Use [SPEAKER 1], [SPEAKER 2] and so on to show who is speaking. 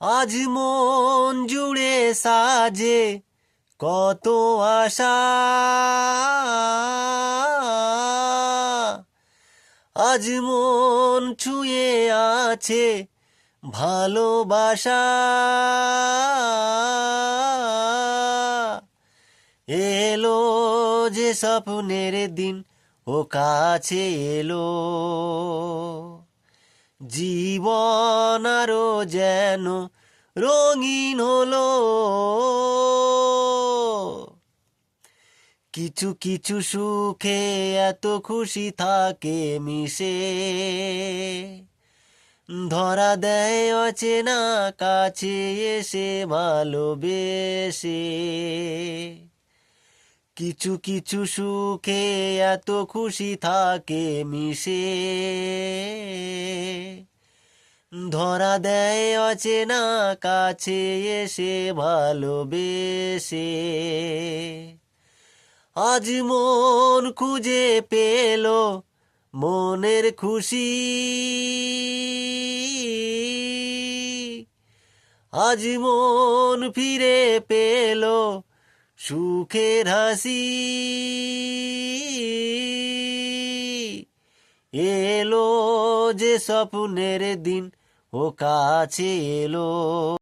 [SPEAKER 1] আজ মন জুড়ে সাজে কত আশা, আজ মন ছুঁয়ে আছে ভালোবাসা। এলো যে স্বপ্নের দিন, ও কাছে এলো, জীবন আরো যেন রঙিন হলো। কিছু কিছু সুখে এত খুশি থাকে মিশে, ধরা দেয় অচেনা কাছে এসে ভালোবেসে। কিছু কিছু সুখে এত খুশি থাকে মিশে, ধরা দেয় অচেনা কাছে এসে ভালোবেসে। আজ মন খুঁজে পেল মনের খুশি, আজ মন ফিরে পেল সুখের হাসি। এলো যে স্বপ্নের দিন, ও কাছে এলো।